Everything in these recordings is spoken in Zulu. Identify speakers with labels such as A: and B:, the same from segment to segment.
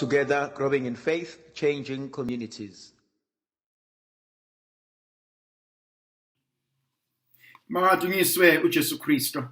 A: Together, growing in faith, changing communities.
B: Makadunyiswe uJesu Kristo.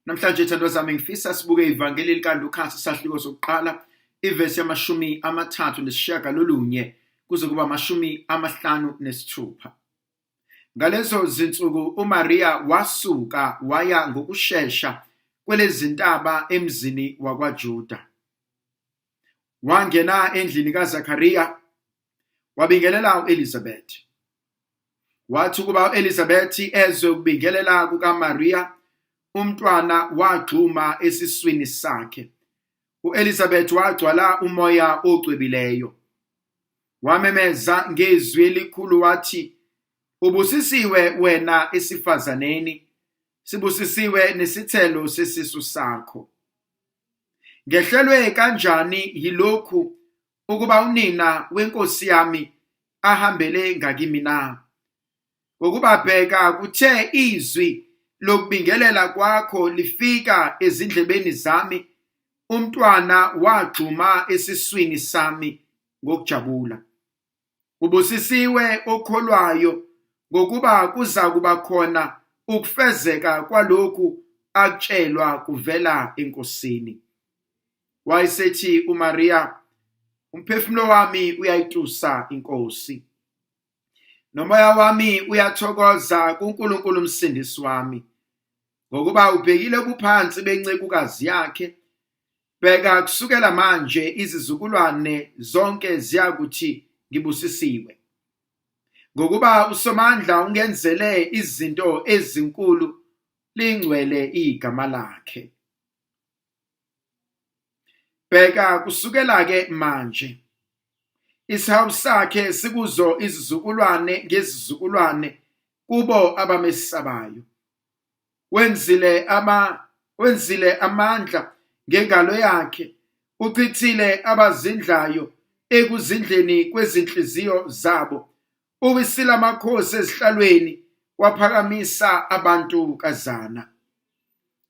B: Namhlanje thandwa zami ngifisa sibuke ivangeli likaLukas isahluko sokuqala ivesi yamashumi amathathu nesishiyagalolunye kuze kuba amashumi amahlanu nesithupha. Ngalezo zinsuku uMaria wasuka waya ngokushesha kwelezintaba emzini wakwaJuda. Wangena endlini kaZakhariya wabingelela uElizabeth. Wathi kuba uElizabeth ezwe ukubingelela kukaMaria, umntwana wagxuma esiswini sakhe. uElizabeth wagcwala umoya ocwebileyo. Wamemeza ngezwi elikhulu wathi, "Ubusisiwe wena esifazaneni, sibusisiwe nesithelo sesisu sakho." Ngehlelwe kanjani yilokhu ukuba unina wenkosi yami ahambele ngakimi na? Ngokuba bheka kuthe izwi lokubingelela kwakho lifika ezindlebeni zami, umntwana wagxuma esiswini sami ngokujabula. Ubusisiwe okholwayo ngokuba kuza kuba khona ukufezeka kwalokhu akutshelwa kuvela enkosini. Wayesethi uMaria, "Umphefumulo wami uyayitusa inkosi, nomoya wami uyathokoza kuNkulunkulu umsindisi wami, ngokuba ubhekile kuphansi bencekukazi yakhe. Bheka kusukela manje izizukulwane zonke ziyakuthi ngibusisiwe, ngokuba uSomandla ungenzele izinto ezinkulu, lingcwele igama lakhe. Bheka kusukela ke manje isihawu sakhe sikuzo izizukulwane ngezizukulwane kubo abamesabayo. Wenzile amandla ngengalo yakhe, uchithile abazindlayo ekuzindleni kwezinhliziyo zabo. Uwisile amakhosi ezihlalweni, waphakamisa abantu kazana.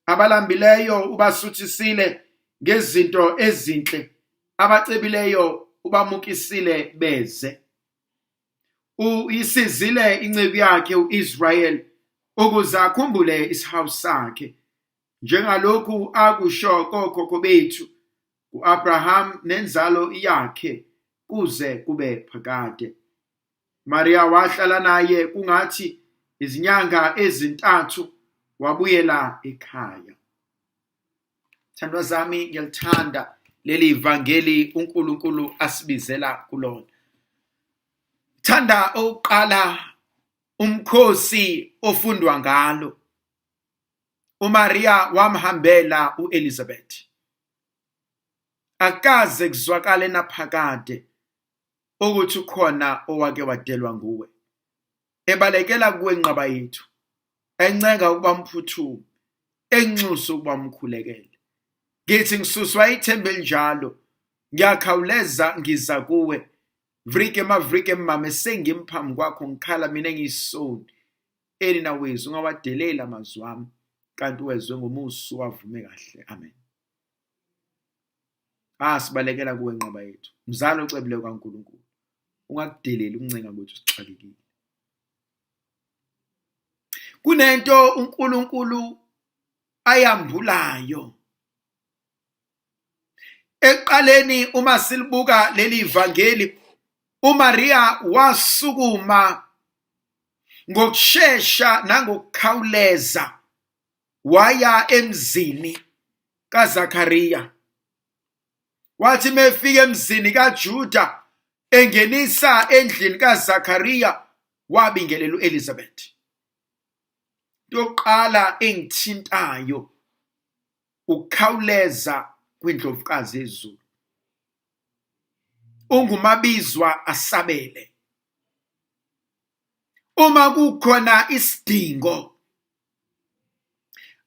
B: Abalambileyo ubasuthisile ngezinto ezinhle, abacebileyo ubamukisile beze. Uyisizile inceku yakhe uIsrayeli ukuze akhumbule isihawu sakhe, njengalokhu akusho kokhokho bethu uAbraham nenzalo yakhe kuze kube phakade. Maria wahlala naye kungathi izinyanga ezintathu, wabuyela ekhaya. Thandwa zami, ngiyalithanda leli ivangeli uNkulunkulu asibizela kulona. Thanda oqala umkhosi ofundwa ngalo. uMaria wamhambela uElizabeth. Akaze kuzwakale naphakade ukuthi ukhona owake wadelwa nguwe. Ebalekela kuwe nqaba yethu, encenga ukuba mphuthume, enxusa ukuba mkhulekele. Ngithi ngisuswa ithembe elinjalo, ngiyakhawuleza ngiza kuwe. Vrike mama sengimphambili kwakho ngikhala mina engiyisoni. Elina wezwi ungawadelela amazwi ami, kanti wezwe ngomusa wavume kahle. Amen. Sibalekela kuwe nqaba yethu, mzalo ocebileyo kaNkulunkulu. Ungakudeleli ukuncenga kwethu sixakekile. Kunento uNkulunkulu ayambulayo. Eqaleni uma silibuka leli ivangeli, uMaria wasukuma ngokushesha nangokukhawuleza waya emzini kaZakhariya. Wathi mefika emzini kaJuda engenisa endlini kaZakhariya, wabingelela uElizabeth. Yokuqala engithintayo ukukhawuleza kwindlovukazi yezulu. Ungumabizwa asabele. Uma kukhona isidingo,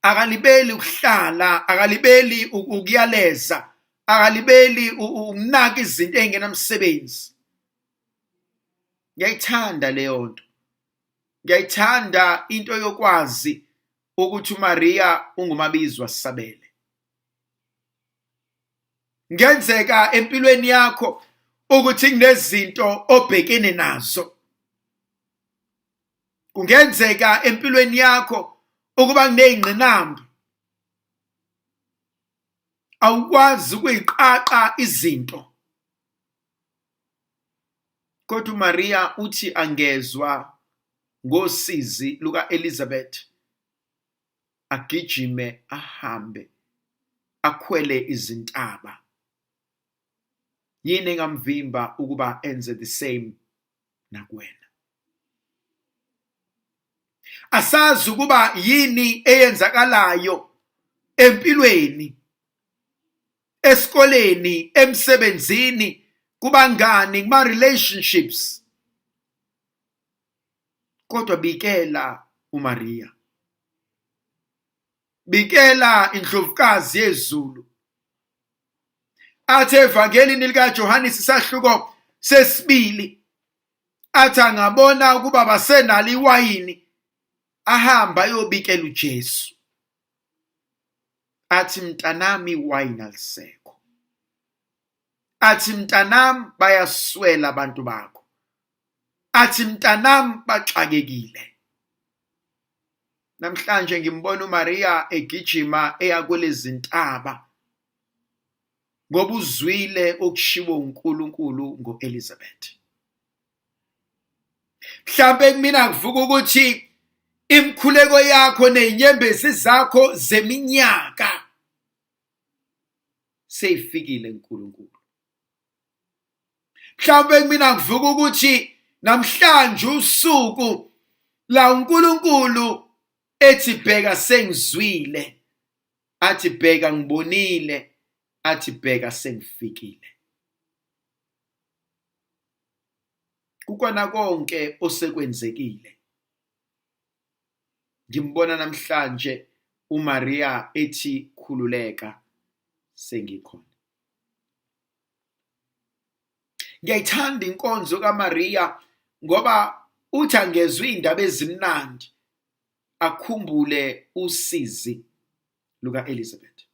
B: akalibeli ukuhlala, akalibeli ukuyaleza, akalibeli ukunaka izinto engenamsebenzi. Ngiyayithanda leyo nto. Ngiyayithanda into yokwazi ukuthi uMaria ungumabizwa asabele. Ngenzeka empilweni yakho ukuthi kunezinto obhekene nazo. Kungenzeka empilweni yakho ukuba kunezingqinamba. Awukwazi ukuyiqaqa izinto. Kodwa uMaria uthi angezwa ngosizi luka Elizabeth, agijime ahambe akhwele izintaba. Yini engamvimba ukuba enze the same nakuwena? Asazi ukuba yini eyenzakalayo empilweni, esikoleni, emsebenzini, kubangani, kuma relationships. Kodwa bikela uMaria. Bikela indlovukazi yezulu. Athi evangelini lika Johannes isahluko sesibili, athi angabona ukuba basenalo iwayini, ahamba ayobikela uJesu. Athi mntanami iwayini alisekho. Athi mntanami bayaswela abantu bakho. Athi mntanami baxakekile. Namhlanje ngimbona uMaria egijima eya kulezi ntaba ngoba uzwile okushiwo uNkulunkulu ngoElizabeth. Mhlambe kumina kuvuka ukuthi imkhuleko yakho nezinyembezi zakho zeminyaka seyifikile uNkulunkulu. Mhlambe kumina kuvuka ukuthi namhlanje usuku la uNkulunkulu ethi bheka sengizwile, athi bheka ngibonile, athi bheka sengifikile. Kukhona konke osekwenzekile. Ngimbona namhlanje uMaria ethi khululeka, sengikhona. Ngiyayithanda inkonzo kaMaria ngoba uthi angezwe indaba ezimnandi akhumbule usizi luka Elizabeth.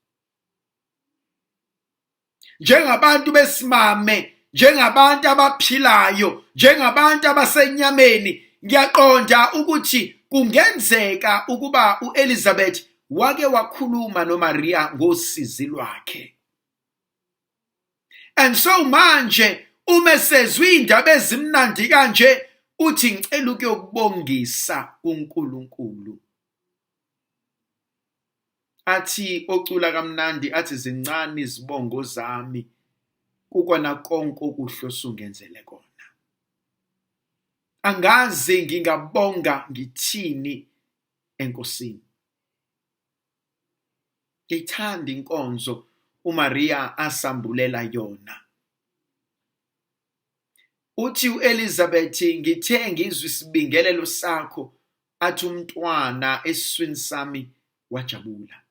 B: Njengabantu besimame, njengabantu abaphilayo, njengabantu abasenyameni, ngiyaqonda ukuthi kungenzeka ukuba uElizabeth wake wakhuluma noMaria ngosizi lwakhe. And so manje uma sezwe indaba ezimnandi kanje uthi ngicela ukuyokubongisa uNkulunkulu. Athi ocula kamnandi athi zincane izibongo zami kukhona konke okuhle osungenzele kona. Angazi ngingabonga ngithini enkosini. Ngiyithanda inkonzo uMaria asambulela yona. Uthi uElizabeth ngithe ngizwe isibingelelo sakho, athi umntwana esiswini sami wajabula.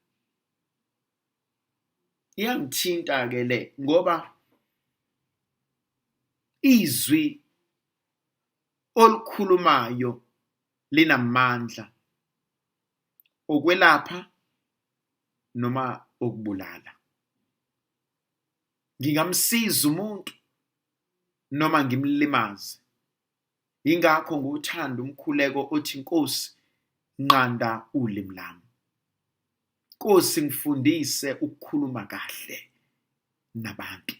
B: Iyangithinta ke le ngoba izwi olukhulumayo linamandla okwelapha noma okubulala. Ngingamsiza umuntu noma ngimlimaze. Ingakho nguthanda umkhuleko othi Nkosi nqanda ulimi lami. Nkosi ngifundise ukukhuluma kahle nabantu.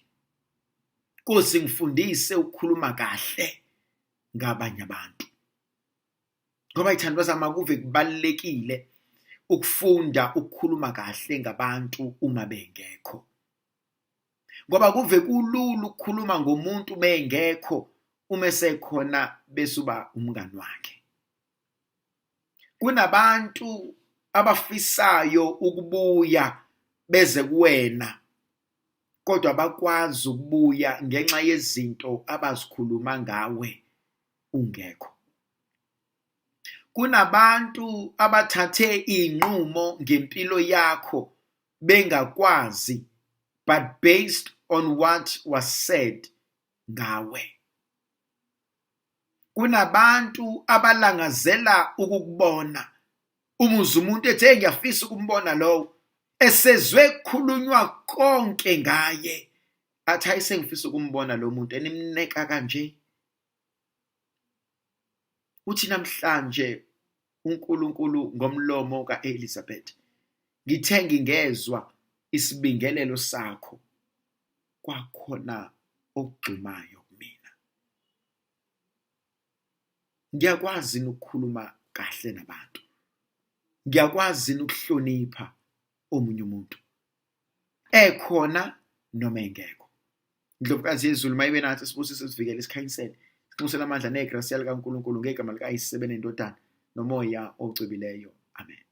B: Nkosi ngifundise ukukhuluma kahle ngabanye abantu. Ngoba ithandwa zami kuve kubalekile ukufunda ukukhuluma kahle ngabantu uma bengekho. Ngoba kuve kulula ukukhuluma ngomuntu bengekho uma sekhona besuba umngani wakhe. Kunabantu abafisayo ukubuya beze kuwena kodwa bakwazi ukubuya ngenxa yezinto abazikhuluma ngawe ungekho. Kunabantu abathathe inqumo ngempilo yakho bengakwazi but based on what was said ngawe. Kunabantu abalangazela ukukubona umuzi umuntu ethi ngiyafisa ukumbona lo esezwe kukhulunywa konke ngaye athi hayi sengifisa ukumbona lo muntu enimneka kanje. Uthi namhlanje uNkulunkulu ngomlomo kaElizabeth, ngithe ngingezwa isibingelelo sakho, kwakhona okugximayo kumina. Ngiyakwazi ukukhuluma kahle nabantu. Ngiyakwazi ukuhlonipha omunye umuntu, ekhona noma engekho. Indlovukazi yezulu mayibe nathi sibusise sivikele isikhanyisele. Sinxusela amandla negrasi likaNkulunkulu ngegama likaYise benendodana nomoya ocwebileyo. Amen.